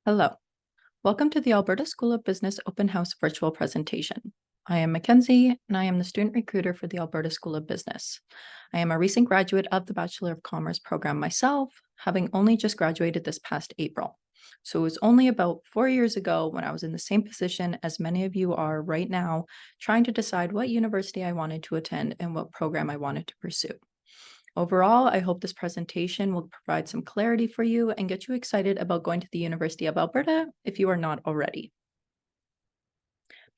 Hello, welcome to the Alberta School of Business Open House virtual presentation. I am Mackenzie, and I am the student recruiter for the Alberta School of Business. I am a recent graduate of the Bachelor of Commerce program myself, having only just graduated this past April. So it was only about 4 years ago when I was in the same position as many of you are right now, trying to decide what university I wanted to attend and what program I wanted to pursue. Overall, I hope this presentation will provide some clarity for you and get you excited about going to the University of Alberta if you are not already.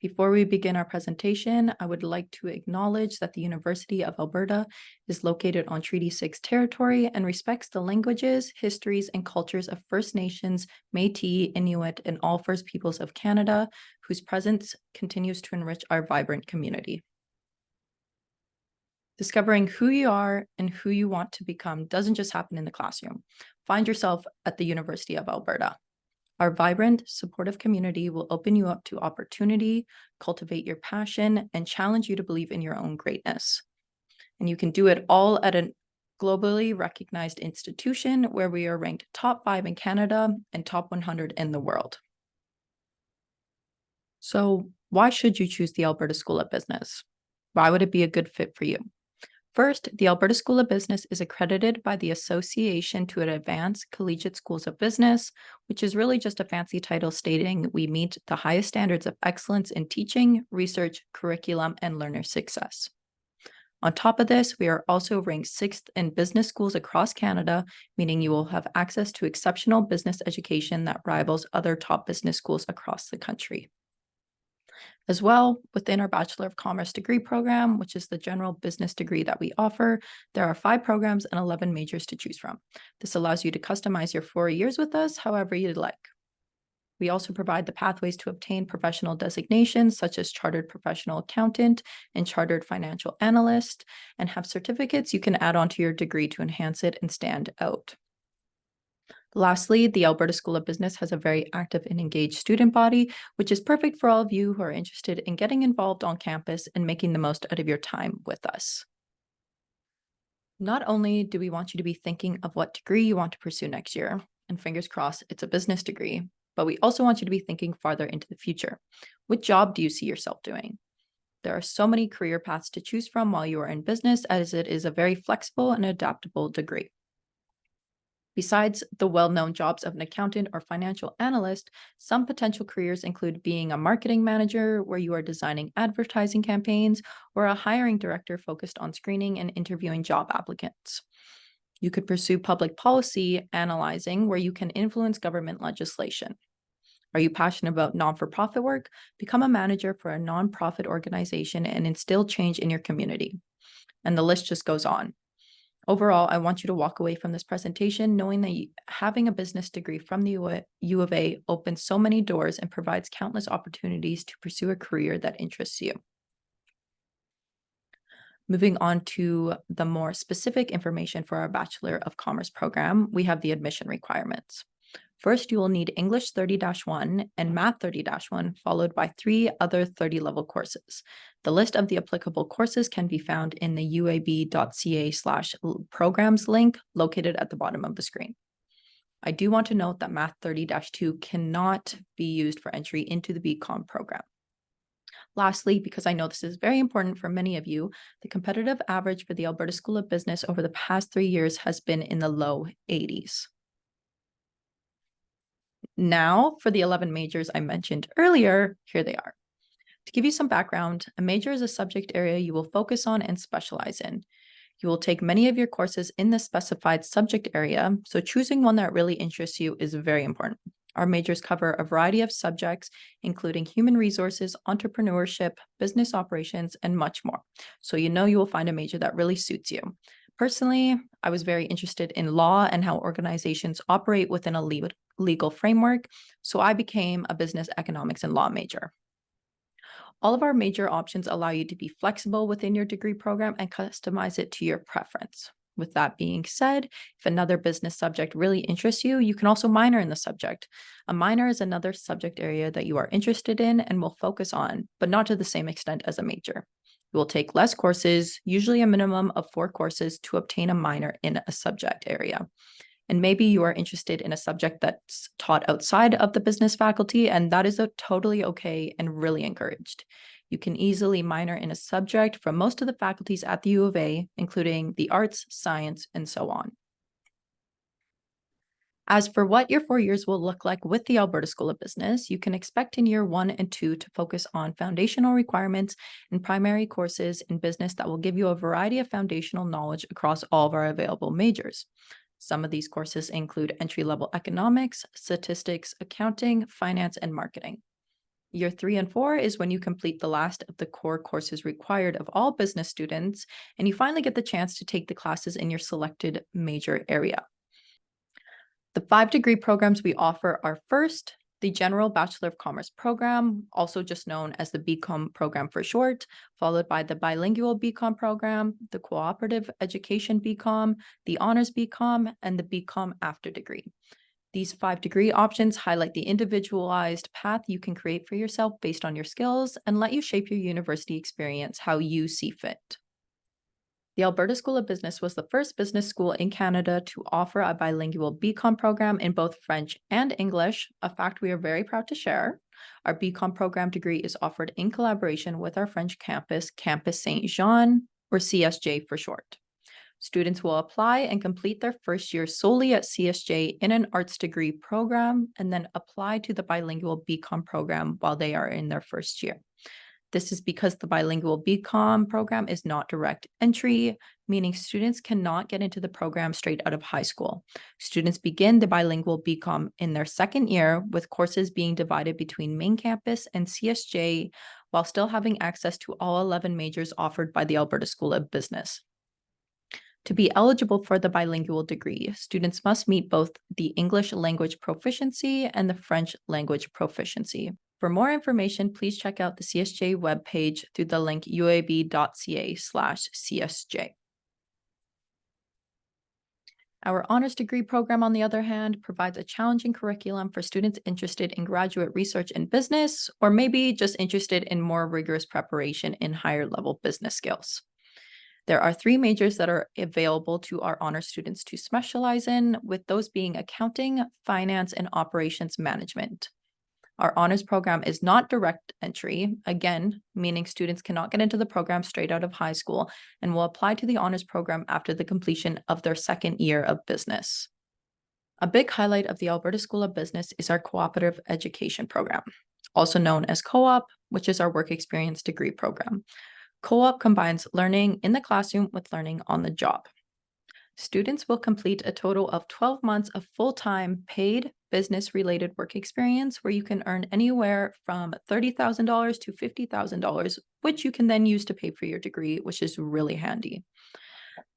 Before we begin our presentation, I would like to acknowledge that the University of Alberta is located on Treaty 6 territory and respects the languages, histories, and cultures of First Nations, Métis, Inuit, and all First Peoples of Canada, whose presence continues to enrich our vibrant community. Discovering who you are and who you want to become doesn't just happen in the classroom. Find yourself at the University of Alberta. Our vibrant, supportive community will open you up to opportunity, cultivate your passion, and challenge you to believe in your own greatness. And you can do it all at a globally recognized institution where we are ranked top 5 in Canada and top 100 in the world. So, why should you choose the Alberta School of Business? Why would it be a good fit for you? First, the Alberta School of Business is accredited by the Association to Advance Collegiate Schools of Business, which is really just a fancy title stating we meet the highest standards of excellence in teaching, research, curriculum, and learner success. On top of this, we are also ranked 6th in business schools across Canada, meaning you will have access to exceptional business education that rivals other top business schools across the country. As well, within our Bachelor of Commerce degree program, which is the general business degree that we offer, there are 5 programs and 11 majors to choose from. This allows you to customize your 4 years with us however you'd like. We also provide the pathways to obtain professional designations such as Chartered Professional Accountant and Chartered Financial Analyst, and have certificates you can add onto your degree to enhance it and stand out. Lastly, the Alberta School of Business has a very active and engaged student body, which is perfect for all of you who are interested in getting involved on campus and making the most out of your time with us. Not only do we want you to be thinking of what degree you want to pursue next year, and fingers crossed it's a business degree, but we also want you to be thinking farther into the future. What job do you see yourself doing? There are so many career paths to choose from while you are in business, as it is a very flexible and adaptable degree. Besides the well-known jobs of an accountant or financial analyst, some potential careers include being a marketing manager, where you are designing advertising campaigns, or a hiring director focused on screening and interviewing job applicants. You could pursue public policy analyzing, where you can influence government legislation. Are you passionate about non-for-profit work? Become a manager for a nonprofit organization and instill change in your community. And the list just goes on. Overall, I want you to walk away from this presentation knowing that having a business degree from the U of A opens so many doors and provides countless opportunities to pursue a career that interests you. Moving on to the more specific information for our Bachelor of Commerce program, we have the admission requirements. First, you will need English 30-1 and Math 30-1, followed by 3 other 30-level courses. The list of the applicable courses can be found in the uab.ca/programs link located at the bottom of the screen. I do want to note that Math 30-2 cannot be used for entry into the BCom program. Lastly, because I know this is very important for many of you, the competitive average for the Alberta School of Business over the past 3 years has been in the low 80s. Now, for the 11 majors I mentioned earlier, here they are. To give you some background, a major is a subject area you will focus on and specialize in. You will take many of your courses in the specified subject area, so choosing one that really interests you is very important. Our majors cover a variety of subjects, including human resources, entrepreneurship, business operations, and much more. So you know you will find a major that really suits you. Personally, I was very interested in law and how organizations operate within a legal framework, so I became a business economics and law major. All of our major options allow you to be flexible within your degree program and customize it to your preference. With that being said, if another business subject really interests you, you can also minor in the subject. A minor is another subject area that you are interested in and will focus on, but not to the same extent as a major. You will take less courses, usually a minimum of 4 courses, to obtain a minor in a subject area. And maybe you are interested in a subject that's taught outside of the business faculty, and that is totally okay and really encouraged. You can easily minor in a subject from most of the faculties at the U of A, including the arts, science, and so on. As for what your 4 years will look like with the Alberta School of Business, you can expect in year 1 and 2 to focus on foundational requirements and primary courses in business that will give you a variety of foundational knowledge across all of our available majors. Some of these courses include entry-level economics, statistics, accounting, finance, and marketing. Year 3 and 4 is when you complete the last of the core courses required of all business students, and you finally get the chance to take the classes in your selected major area. The 5-degree programs we offer are first, the General Bachelor of Commerce program, also just known as the BCom program for short, followed by the Bilingual BCom program, the Cooperative Education BCom, the Honors BCom, and the BCom After Degree. These 5-degree options highlight the individualized path you can create for yourself based on your skills and let you shape your university experience how you see fit. The Alberta School of Business was the first business school in Canada to offer a bilingual BCom program in both French and English, a fact we are very proud to share. Our BCom program degree is offered in collaboration with our French campus, Campus Saint-Jean, or CSJ for short. Students will apply and complete their first year solely at CSJ in an arts degree program and then apply to the bilingual BCom program while they are in their first year. This is because the bilingual BCom program is not direct entry, meaning students cannot get into the program straight out of high school. Students begin the bilingual BCom in their second year, with courses being divided between main campus and CSJ, while still having access to all 11 majors offered by the Alberta School of Business. To be eligible for the bilingual degree, students must meet both the English language proficiency and the French language proficiency. For more information, please check out the CSJ webpage through the link uab.ca/CSJ. Our honors degree program, on the other hand, provides a challenging curriculum for students interested in graduate research in business, or maybe just interested in more rigorous preparation in higher level business skills. There are 3 majors that are available to our honors students to specialize in, with those being accounting, finance, and operations management. Our honors program is not direct entry, again, meaning students cannot get into the program straight out of high school and will apply to the honors program after the completion of their second year of business. A big highlight of the Alberta School of Business is our Cooperative Education program, also known as Co-op, which is our work experience degree program. Co-op combines learning in the classroom with learning on the job. Students will complete a total of 12 months of full-time paid business-related work experience where you can earn anywhere from $30,000 to $50,000, which you can then use to pay for your degree, which is really handy.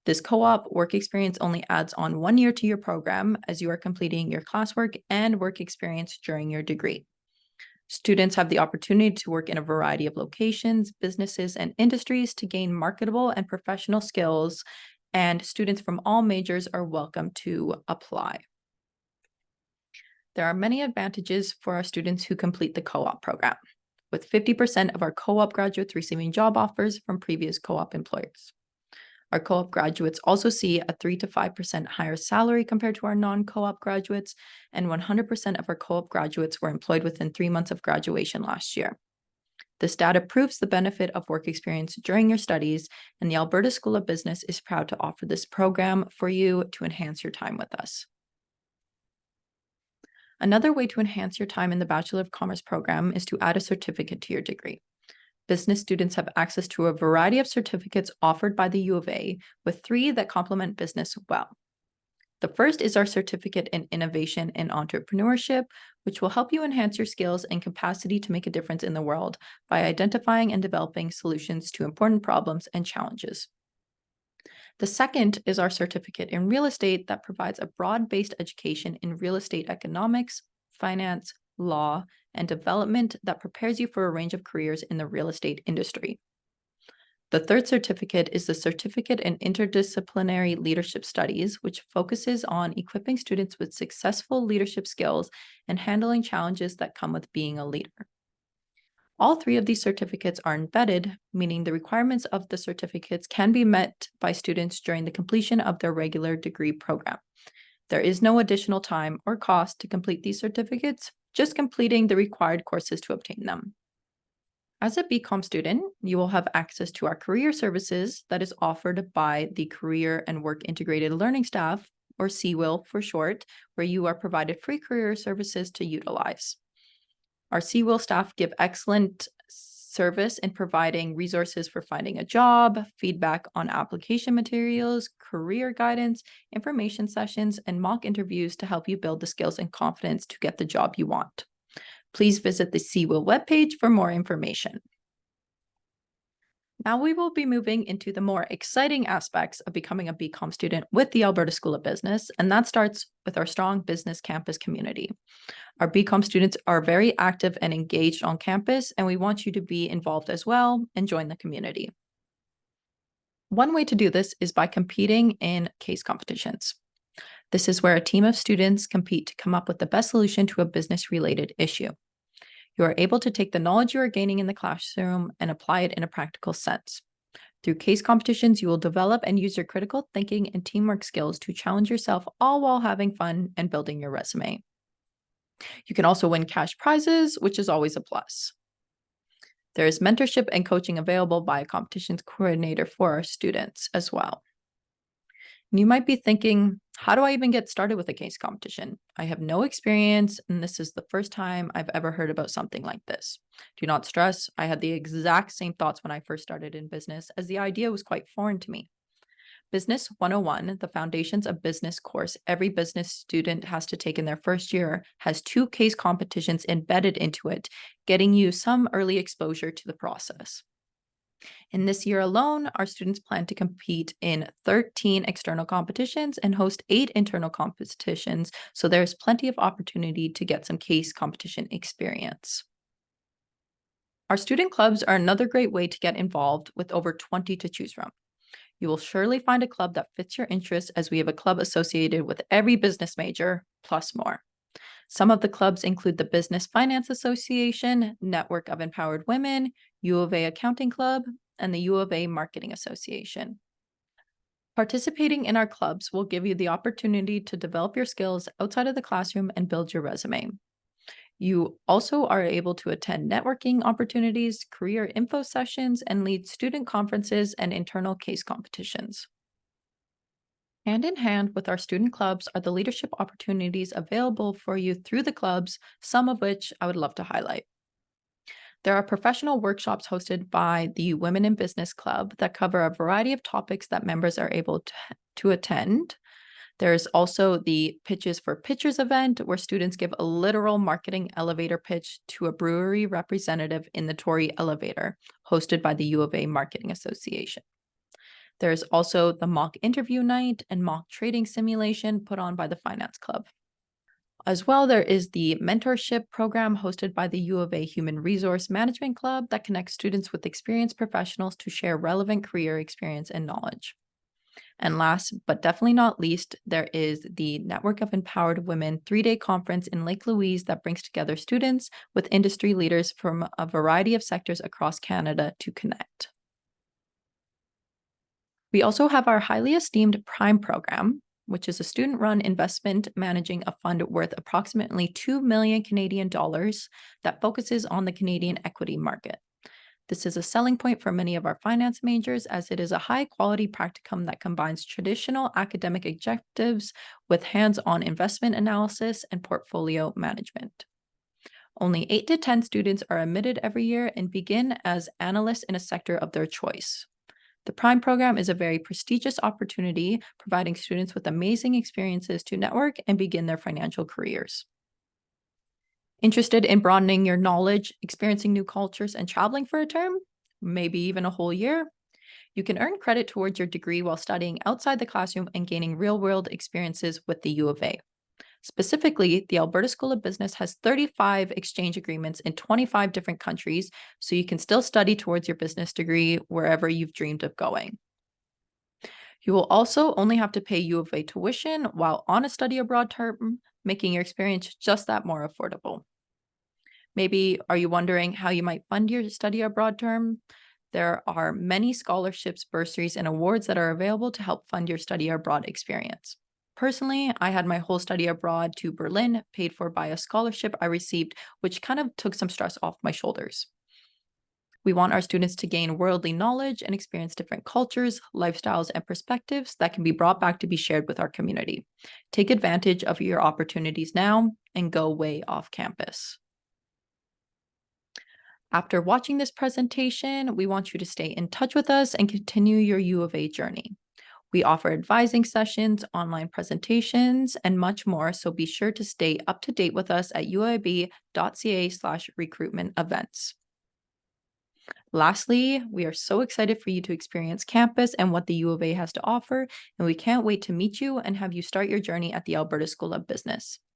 This co-op work experience only adds on 1 year to your program as you are completing your classwork and work experience during your degree. Students have the opportunity to work in a variety of locations, businesses, and industries to gain marketable and professional skills, and students from all majors are welcome to apply. There are many advantages for our students who complete the co-op program, with 50% of our co-op graduates receiving job offers from previous co-op employers. Our co-op graduates also see a 3 to 5% higher salary compared to our non-co-op graduates, and 100% of our co-op graduates were employed within 3 months of graduation last year. This data proves the benefit of work experience during your studies, and the Alberta School of Business is proud to offer this program for you to enhance your time with us. Another way to enhance your time in the Bachelor of Commerce program is to add a certificate to your degree. Business students have access to a variety of certificates offered by the U of A, with 3 that complement business well. The first is our Certificate in Innovation and Entrepreneurship, which will help you enhance your skills and capacity to make a difference in the world by identifying and developing solutions to important problems and challenges. The second is our Certificate in Real Estate that provides a broad-based education in real estate economics, finance, law, and development that prepares you for a range of careers in the real estate industry. The third certificate is the Certificate in Interdisciplinary Leadership Studies, which focuses on equipping students with successful leadership skills and handling challenges that come with being a leader. All 3 of these certificates are embedded, meaning the requirements of the certificates can be met by students during the completion of their regular degree program. There is no additional time or cost to complete these certificates, just completing the required courses to obtain them. As a BCom student, you will have access to our career services that is offered by the Career and Work Integrated Learning Staff, or CWIL for short, where you are provided free career services to utilize. Our CWIL staff give excellent service in providing resources for finding a job, feedback on application materials, career guidance, information sessions, and mock interviews to help you build the skills and confidence to get the job you want. Please visit the CWIL webpage for more information. Now we will be moving into the more exciting aspects of becoming a BCom student with the Alberta School of Business, and that starts with our strong business campus community. Our BCom students are very active and engaged on campus, and we want you to be involved as well and join the community. One way to do this is by competing in case competitions. This is where a team of students compete to come up with the best solution to a business-related issue. You are able to take the knowledge you are gaining in the classroom and apply it in a practical sense. Through case competitions, you will develop and use your critical thinking and teamwork skills to challenge yourself, all while having fun and building your resume. You can also win cash prizes, which is always a plus. There is mentorship and coaching available by a competitions coordinator for our students as well. And you might be thinking, how do I even get started with a case competition? I have no experience, and this is the first time I've ever heard about something like this. Do not stress. I had the exact same thoughts when I first started in business, as the idea was quite foreign to me. Business 101, the Foundations of Business course every business student has to take in their first year, has 2 case competitions embedded into it, getting you some early exposure to the process. In this year alone, our students plan to compete in 13 external competitions and host 8 internal competitions, so there's plenty of opportunity to get some case competition experience. Our student clubs are another great way to get involved with over 20 to choose from. You will surely find a club that fits your interests, as we have a club associated with every business major, plus more. Some of the clubs include the Business Finance Association, Network of Empowered Women, U of A Accounting Club, and the U of A Marketing Association. Participating in our clubs will give you the opportunity to develop your skills outside of the classroom and build your resume. You also are able to attend networking opportunities, career info sessions, and lead student conferences and internal case competitions. Hand in hand with our student clubs are the leadership opportunities available for you through the clubs, some of which I would love to highlight. There are professional workshops hosted by the Women in Business Club that cover a variety of topics that members are able to attend. There's also the Pitches for Pitchers event, where students give a literal marketing elevator pitch to a brewery representative in the Tory elevator, hosted by the U of A Marketing Association. There's also the mock interview night and mock trading simulation put on by the Finance Club. As well, there is the mentorship program hosted by the U of A Human Resource Management Club that connects students with experienced professionals to share relevant career experience and knowledge. And last, but definitely not least, there is the Network of Empowered Women 3-day conference in Lake Louise that brings together students with industry leaders from a variety of sectors across Canada to connect. We also have our highly esteemed Prime program, which is a student-run investment managing a fund worth approximately 2 million Canadian dollars that focuses on the Canadian equity market. This is a selling point for many of our finance majors, as it is a high-quality practicum that combines traditional academic objectives with hands-on investment analysis and portfolio management. Only 8 to 10 students are admitted every year and begin as analysts in a sector of their choice. The Prime program is a very prestigious opportunity, providing students with amazing experiences to network and begin their financial careers. Interested in broadening your knowledge, experiencing new cultures, and traveling for a term, maybe even a whole year? You can earn credit towards your degree while studying outside the classroom and gaining real-world experiences with the U of A. Specifically, the Alberta School of Business has 35 exchange agreements in 25 different countries, so you can still study towards your business degree wherever you've dreamed of going. You will also only have to pay U of A tuition while on a study abroad term, making your experience just that more affordable. Maybe are you wondering how you might fund your study abroad term? There are many scholarships, bursaries, and awards that are available to help fund your study abroad experience. Personally, I had my whole study abroad to Berlin paid for by a scholarship I received, which kind of took some stress off my shoulders. We want our students to gain worldly knowledge and experience different cultures, lifestyles, and perspectives that can be brought back to be shared with our community. Take advantage of your opportunities now and go way off campus. After watching this presentation, we want you to stay in touch with us and continue your U of A journey. We offer advising sessions, online presentations, and much more, so be sure to stay up to date with us at uib.ca/recruitment events. Lastly, we are so excited for you to experience campus and what the U of A has to offer, and we can't wait to meet you and have you start your journey at the Alberta School of Business.